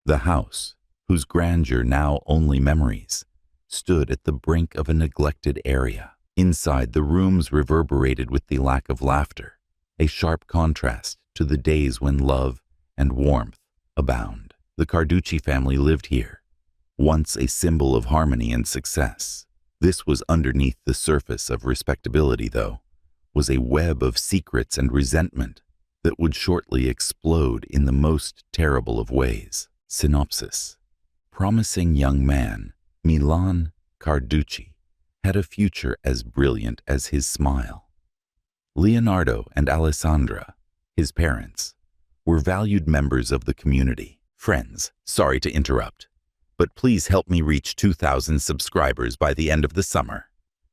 The house, whose grandeur now only memories, stood at the brink of a neglected area. Inside, the rooms reverberated with the lack of laughter, a sharp contrast to the days when love and warmth abound. The Carducci family lived here, once a symbol of harmony and success. This was underneath the surface of respectability, though, was a web of secrets and resentment that would shortly explode in the most terrible of ways. Synopsis. Promising young man, Milan Carducci, had a future as brilliant as his smile. Leonardo and Alessandra, his parents, were valued members of the community. Friends, sorry to interrupt, but please help me reach 2,000 subscribers by the end of the summer.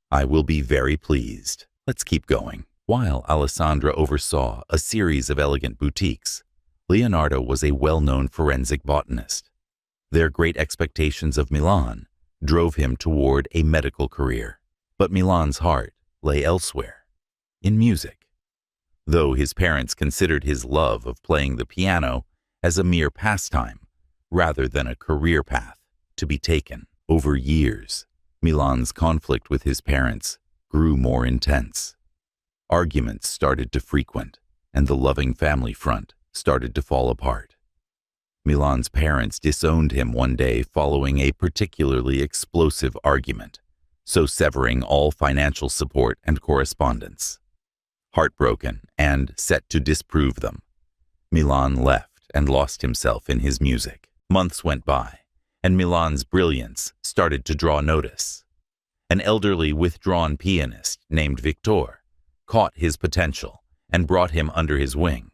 I will be very pleased. Let's keep going. While Alessandra oversaw a series of elegant boutiques, Leonardo was a well-known forensic botanist. Their great expectations of Milan drove him toward a medical career. But Milan's heart lay elsewhere, in music. Though his parents considered his love of playing the piano as a mere pastime, rather than a career path to be taken. Over years, Milan's conflict with his parents grew more intense. Arguments started to frequent, and the loving family front started to fall apart. Milan's parents disowned him one day following a particularly explosive argument, so severing all financial support and correspondence. Heartbroken and set to disprove them, Milan left and lost himself in his music. Months went by, and Milan's brilliance started to draw notice. An elderly, withdrawn pianist named Victor caught his potential and brought him under his wing,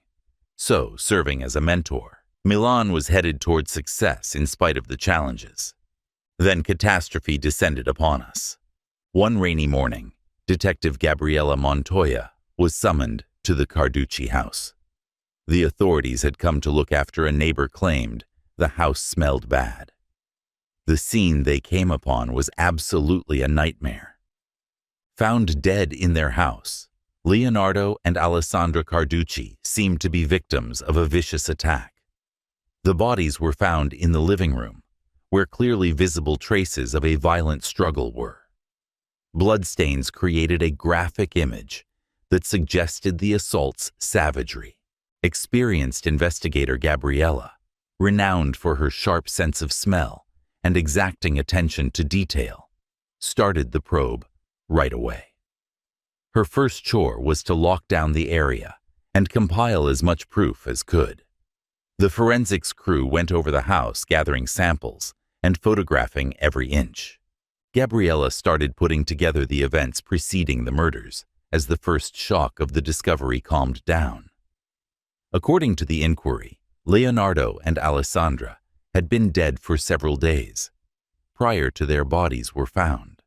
so serving as a mentor. Milan was headed toward success in spite of the challenges. Then catastrophe descended upon us. One rainy morning, Detective Gabriella Montoya was summoned to the Carducci house. The authorities had come to look after a neighbor claimed the house smelled bad. The scene they came upon was absolutely a nightmare. Found dead in their house, Leonardo and Alessandra Carducci seemed to be victims of a vicious attack. The bodies were found in the living room, where clearly visible traces of a violent struggle were. Bloodstains created a graphic image that suggested the assault's savagery. Experienced investigator Gabriella, renowned for her sharp sense of smell and exacting attention to detail, started the probe right away. Her first chore was to lock down the area and compile as much proof as could. The forensics crew went over the house, gathering samples and photographing every inch. Gabriella started putting together the events preceding the murders as the first shock of the discovery calmed down. According to the inquiry, Leonardo and Alessandra had been dead for several days prior to their bodies were found.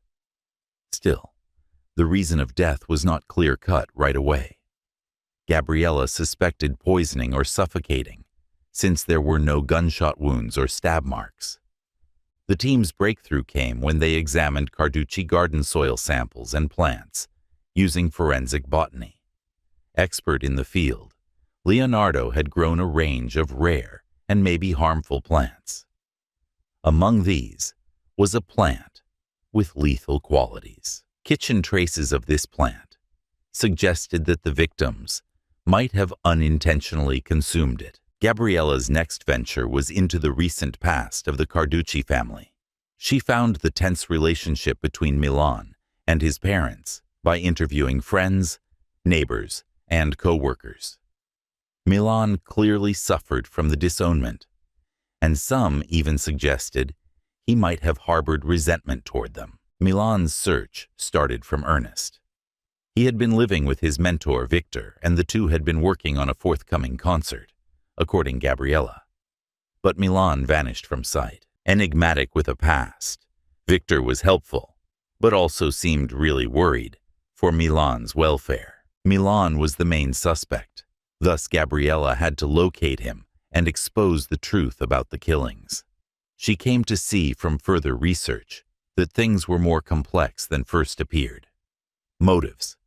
Still, the reason of death was not clear-cut right away. Gabriella suspected poisoning or suffocating, since there were no gunshot wounds or stab marks. The team's breakthrough came when they examined Carducci garden soil samples and plants using forensic botany. Expert in the field, Leonardo had grown a range of rare and maybe harmful plants. Among these was a plant with lethal qualities. Kitchen traces of this plant suggested that the victims might have unintentionally consumed it. Gabriella's next venture was into the recent past of the Carducci family. She found the tense relationship between Milan and his parents by interviewing friends, neighbors, and co-workers. Milan clearly suffered from the disownment, and some even suggested he might have harbored resentment toward them. Milan's search started from Ernest. He had been living with his mentor, Victor, and the two had been working on a forthcoming concert, according Gabriella. But Milan vanished from sight. Enigmatic with a past, Victor was helpful, but also seemed really worried for Milan's welfare. Milan was the main suspect. Thus, Gabriella had to locate him and expose the truth about the killings. She came to see from further research that things were more complex than first appeared. Motives,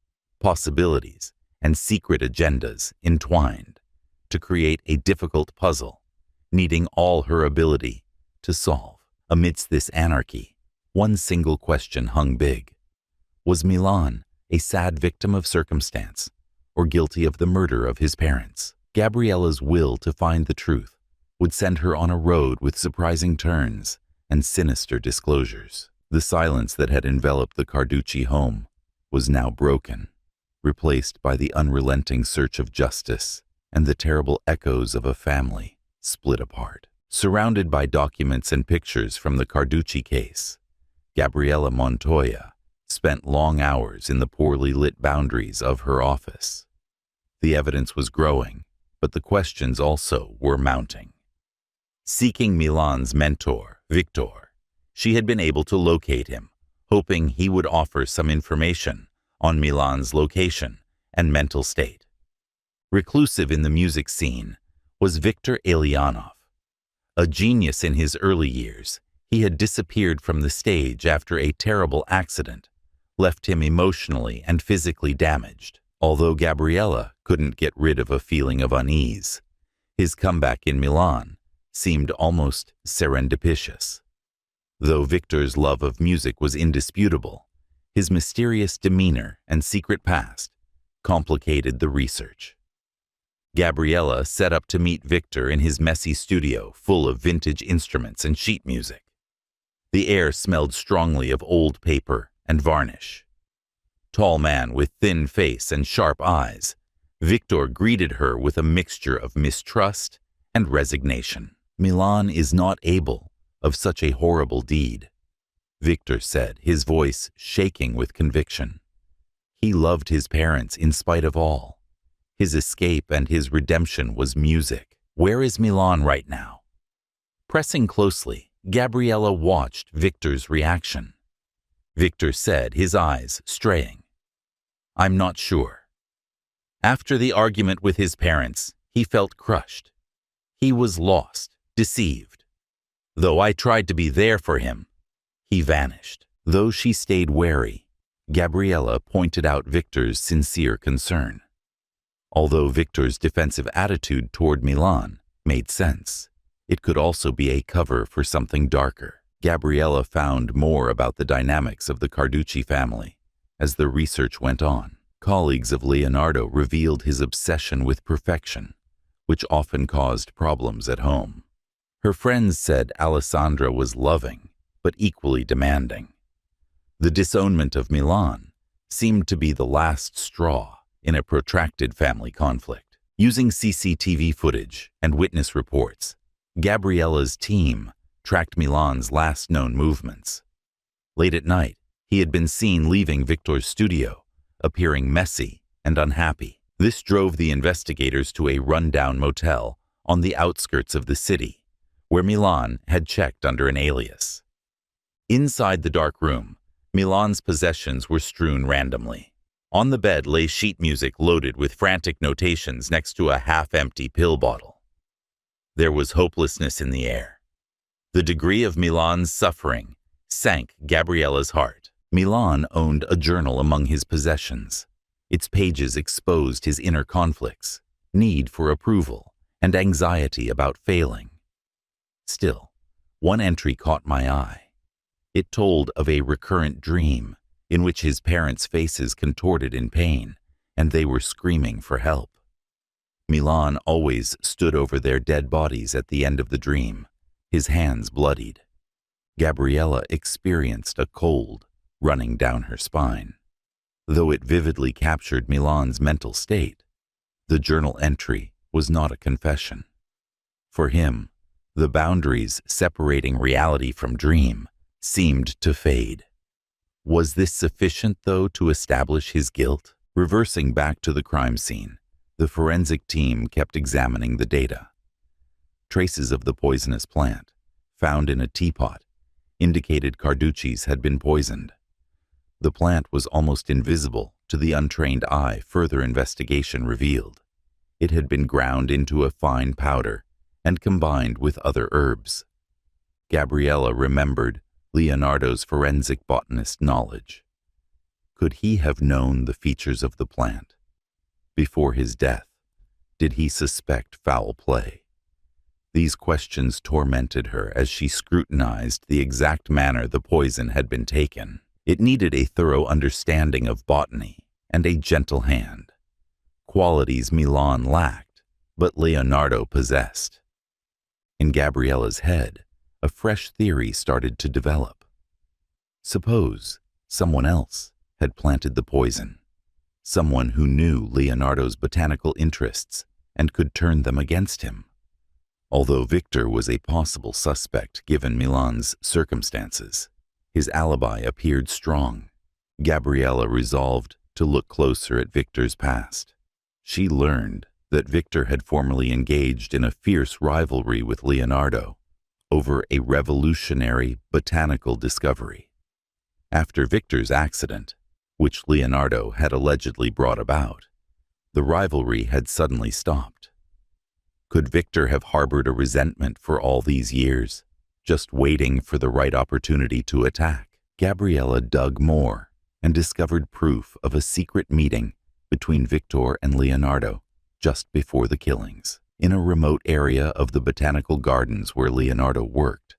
possibilities, and secret agendas entwined to create a difficult puzzle needing all her ability to solve. Amidst this anarchy, one single question hung big. Was Milan a sad victim of circumstance or guilty of the murder of his parents? Gabriella's will to find the truth would send her on a road with surprising turns and sinister disclosures. The silence that had enveloped the Carducci home was now broken, replaced by the unrelenting search of justice and the terrible echoes of a family split apart. Surrounded by documents and pictures from the Carducci case, Gabriella Montoya spent long hours in the poorly lit boundaries of her office. The evidence was growing, but the questions also were mounting. Seeking Milan's mentor, Victor, she had been able to locate him, hoping he would offer some information on Milan's location and mental state. Reclusive in the music scene was Victor Elianov. A genius in his early years, he had disappeared from the stage after a terrible accident left him emotionally and physically damaged. Although Gabriella couldn't get rid of a feeling of unease, his comeback in Milan seemed almost serendipitous. Though Victor's love of music was indisputable, his mysterious demeanor and secret past complicated the research. Gabriella set up to meet Victor in his messy studio full of vintage instruments and sheet music. The air smelled strongly of old paper and varnish. Tall man with thin face and sharp eyes, Victor greeted her with a mixture of mistrust and resignation. Milan is not able of such a horrible deed, Victor said, his voice shaking with conviction. He loved his parents in spite of all. His escape and his redemption was music. Where is Milan right now? Pressing closely, Gabriella watched Victor's reaction. Victor said, his eyes straying. I'm not sure. After the argument with his parents, he felt crushed. He was lost, deceived. Though I tried to be there for him, he vanished. Though she stayed wary, Gabriella pointed out Victor's sincere concern. Although Victor's defensive attitude toward Milan made sense, it could also be a cover for something darker. Gabriella found more about the dynamics of the Carducci family as the research went on. Colleagues of Leonardo revealed his obsession with perfection, which often caused problems at home. Her friends said Alessandra was loving, but equally demanding. The disownment of Milan seemed to be the last straw in a protracted family conflict. Using CCTV footage and witness reports, Gabriella's team tracked Milan's last known movements. Late at night, he had been seen leaving Victor's studio, appearing messy and unhappy. This drove the investigators to a rundown motel on the outskirts of the city, where Milan had checked under an alias. Inside the dark room, Milan's possessions were strewn randomly. On the bed lay sheet music loaded with frantic notations next to a half-empty pill bottle. There was hopelessness in the air. The degree of Milan's suffering sank Gabriella's heart. Milan owned a journal among his possessions. Its pages exposed his inner conflicts, need for approval, and anxiety about failing. Still, one entry caught my eye. It told of a recurrent dream in which his parents' faces contorted in pain, and they were screaming for help. Milan always stood over their dead bodies at the end of the dream, his hands bloodied. Gabriella experienced a cold running down her spine. Though it vividly captured Milan's mental state, the journal entry was not a confession. For him, the boundaries separating reality from dream seemed to fade. Was this sufficient, though, to establish his guilt? Reversing back to the crime scene, the forensic team kept examining the data. Traces of the poisonous plant, found in a teapot, indicated Carducci's had been poisoned. The plant was almost invisible to the untrained eye, further investigation revealed. It had been ground into a fine powder and combined with other herbs. Gabriella remembered Leonardo's forensic botanist knowledge. Could he have known the features of the plant? Before his death, did he suspect foul play? These questions tormented her as she scrutinized the exact manner the poison had been taken. It needed a thorough understanding of botany and a gentle hand, qualities Milan lacked, but Leonardo possessed. In Gabriella's head, a fresh theory started to develop. Suppose someone else had planted the poison, someone who knew Leonardo's botanical interests and could turn them against him. Although Victor was a possible suspect given Milan's circumstances, his alibi appeared strong. Gabriella resolved to look closer at Victor's past. She learned that Victor had formerly engaged in a fierce rivalry with Leonardo over a revolutionary botanical discovery. After Victor's accident, which Leonardo had allegedly brought about, the rivalry had suddenly stopped. Could Victor have harbored a resentment for all these years, just waiting for the right opportunity to attack? Gabriella dug more and discovered proof of a secret meeting between Victor and Leonardo just before the killings. In a remote area of the botanical gardens where Leonardo worked,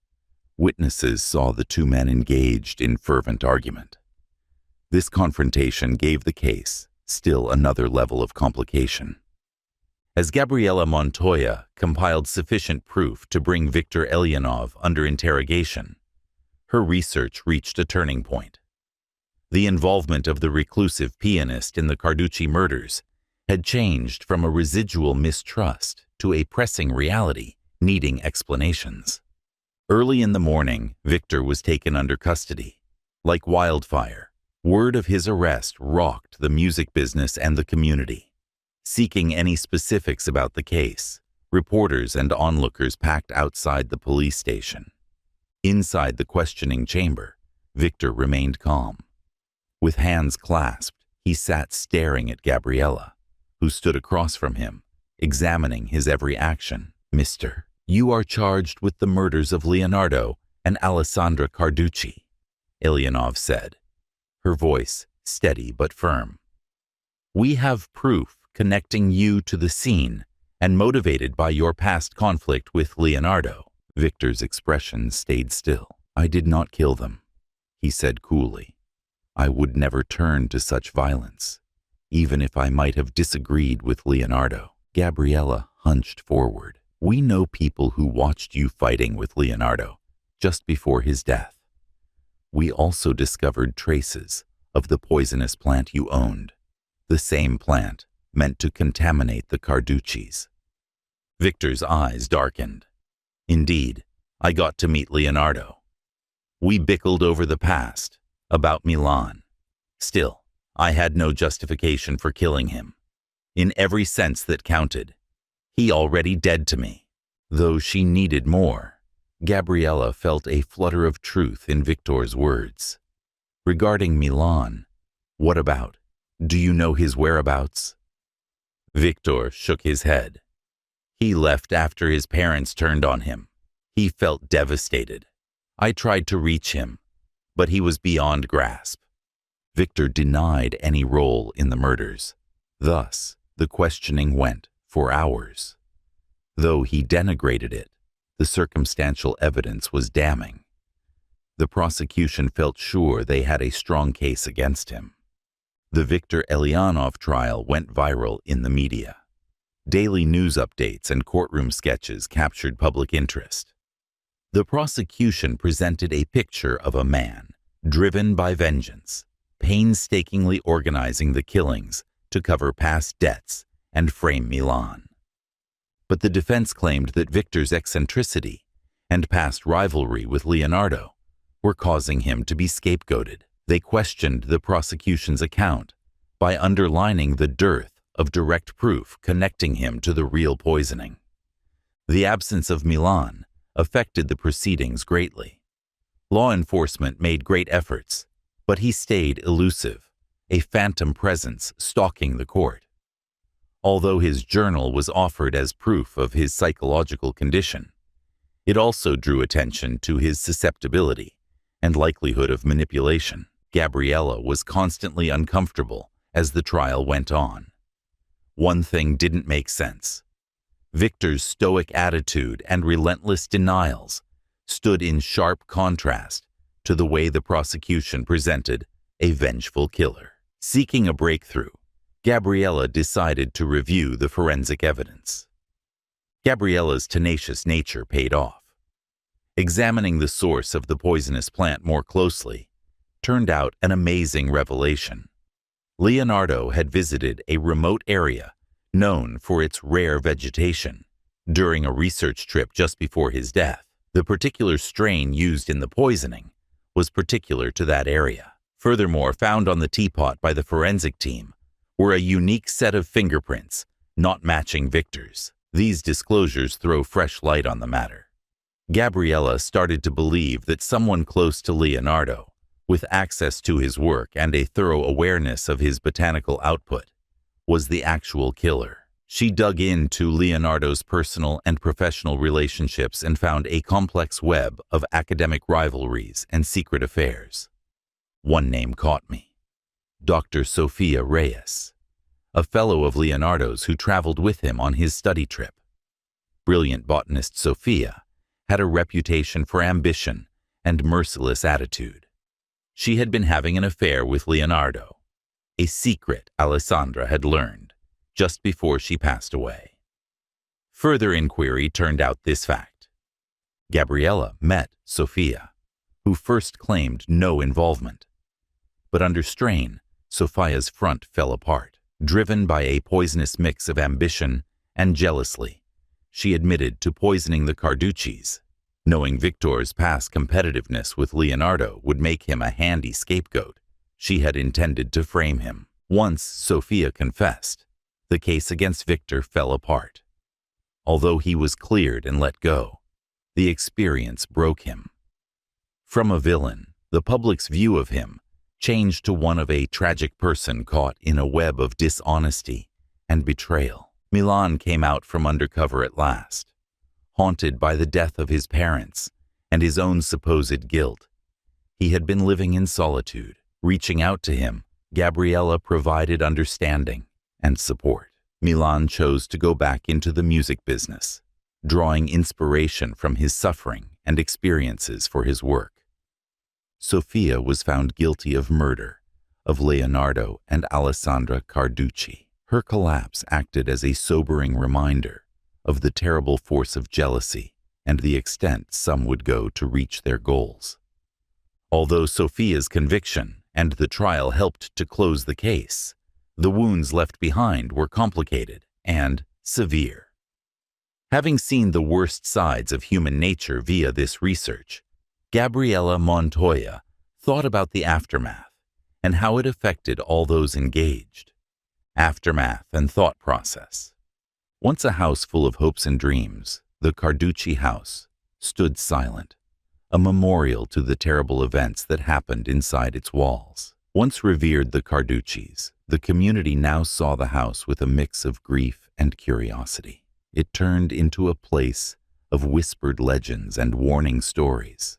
witnesses saw the two men engaged in fervent argument. This confrontation gave the case still another level of complication. As Gabriella Montoya compiled sufficient proof to bring Victor Elianov under interrogation, her research reached a turning point. The involvement of the reclusive pianist in the Carducci murders had changed from a residual mistrust to a pressing reality needing explanations. Early in the morning, Victor was taken under custody. Like wildfire, word of his arrest rocked the music business and the community. Seeking any specifics about the case, reporters and onlookers packed outside the police station. Inside the questioning chamber, Victor remained calm. With hands clasped, he sat staring at Gabriella, who stood across from him, examining his every action. "Mister, you are charged with the murders of Leonardo and Alessandra Carducci," Elianov said, her voice steady but firm. "We have proof connecting you to the scene and motivated by your past conflict with Leonardo." Victor's expression stayed still. "I did not kill them," he said coolly. "I would never turn to such violence, even if I might have disagreed with Leonardo." Gabriella hunched forward. "We know people who watched you fighting with Leonardo just before his death. We also discovered traces of the poisonous plant you owned, the same plant meant to contaminate the Carduccis." Victor's eyes darkened. "Indeed, I got to meet Leonardo. We bickled over the past, about Milan. Still, I had no justification for killing him. In every sense that counted, he already dead to me." Though she needed more, Gabriella felt a flutter of truth in Victor's words. "Regarding Milan, what about? Do you know his whereabouts?" Victor shook his head. "He left after his parents turned on him. He felt devastated. I tried to reach him, but he was beyond grasp." Victor denied any role in the murders. Thus, the questioning went for hours. Though he denigrated it, the circumstantial evidence was damning. The prosecution felt sure they had a strong case against him. The Victor Elianov trial went viral in the media. Daily news updates and courtroom sketches captured public interest. The prosecution presented a picture of a man, driven by vengeance, painstakingly organizing the killings to cover past debts and frame Milan. But the defense claimed that Victor's eccentricity and past rivalry with Leonardo were causing him to be scapegoated. They questioned the prosecution's account by underlining the dearth of direct proof connecting him to the real poisoning. The absence of Milan affected the proceedings greatly. Law enforcement made great efforts, but he stayed elusive, a phantom presence stalking the court. Although his journal was offered as proof of his psychological condition, it also drew attention to his susceptibility and likelihood of manipulation. Gabriella was constantly uncomfortable as the trial went on. One thing didn't make sense. Victor's stoic attitude and relentless denials stood in sharp contrast to the way the prosecution presented a vengeful killer. Seeking a breakthrough, Gabriella decided to review the forensic evidence. Gabriella's tenacious nature paid off. Examining the source of the poisonous plant more closely turned out an amazing revelation. Leonardo had visited a remote area known for its rare vegetation during a research trip just before his death. The particular strain used in the poisoning was particular to that area. Furthermore, found on the teapot by the forensic team were a unique set of fingerprints not matching Victor's. These disclosures throw fresh light on the matter. Gabriella started to believe that someone close to Leonardo, with access to his work and a thorough awareness of his botanical output, was the actual killer. She dug into Leonardo's personal and professional relationships and found a complex web of academic rivalries and secret affairs. One name caught me: Dr. Sofia Reyes, a fellow of Leonardo's who traveled with him on his study trip. Brilliant botanist Sofia had a reputation for ambition and merciless attitude. She had been having an affair with Leonardo, a secret Alessandra had learned just before she passed away. Further inquiry turned out this fact: Gabriella met Sofia, who first claimed no involvement. But under strain, Sofia's front fell apart. Driven by a poisonous mix of ambition and jealousy, she admitted to poisoning the Carduccis. Knowing Victor's past competitiveness with Leonardo would make him a handy scapegoat, she had intended to frame him. Once Sofia confessed, the case against Victor fell apart. Although he was cleared and let go, the experience broke him. From a villain, the public's view of him changed to one of a tragic person caught in a web of dishonesty and betrayal. Milan came out from undercover at last, haunted by the death of his parents and his own supposed guilt. He had been living in solitude. Reaching out to him, Gabriella provided understanding and support. Milan chose to go back into the music business, drawing inspiration from his suffering and experiences for his work. Sofia was found guilty of murder of Leonardo and Alessandra Carducci. Her collapse acted as a sobering reminder of the terrible force of jealousy and the extent some would go to reach their goals. Although Sofia's conviction and the trial helped to close the case, the wounds left behind were complicated and severe. Having seen the worst sides of human nature via this research, Gabriella Montoya thought about the aftermath and how it affected all those engaged. Aftermath and thought process. Once a house full of hopes and dreams, the Carducci house stood silent, a memorial to the terrible events that happened inside its walls. Once revered the Carduccis, the community now saw the house with a mix of grief and curiosity. It turned into a place of whispered legends and warning stories.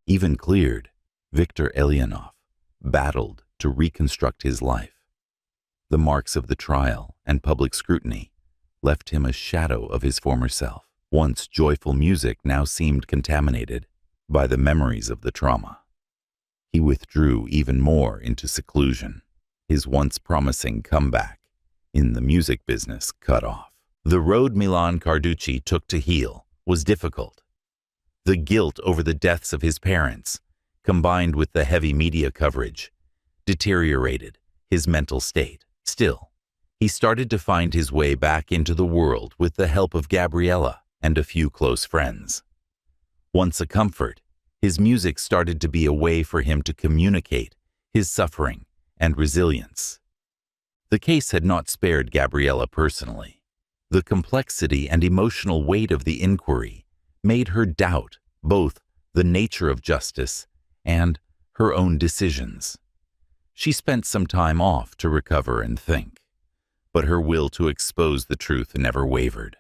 Even cleared, Victor Elianov battled to reconstruct his life. The marks of the trial and public scrutiny left him a shadow of his former self. Once joyful music now seemed contaminated by the memories of the trauma. He withdrew even more into seclusion, his once promising comeback in the music business cut off. The road Milan Carducci took to heal was difficult. The guilt over the deaths of his parents, combined with the heavy media coverage, deteriorated his mental state. Still, he started to find his way back into the world with the help of Gabriella and a few close friends. Once a comfort, his music started to be a way for him to communicate his suffering and resilience. The case had not spared Gabriella personally. The complexity and emotional weight of the inquiry made her doubt both the nature of justice and her own decisions. She spent some time off to recover and think, but her will to expose the truth never wavered.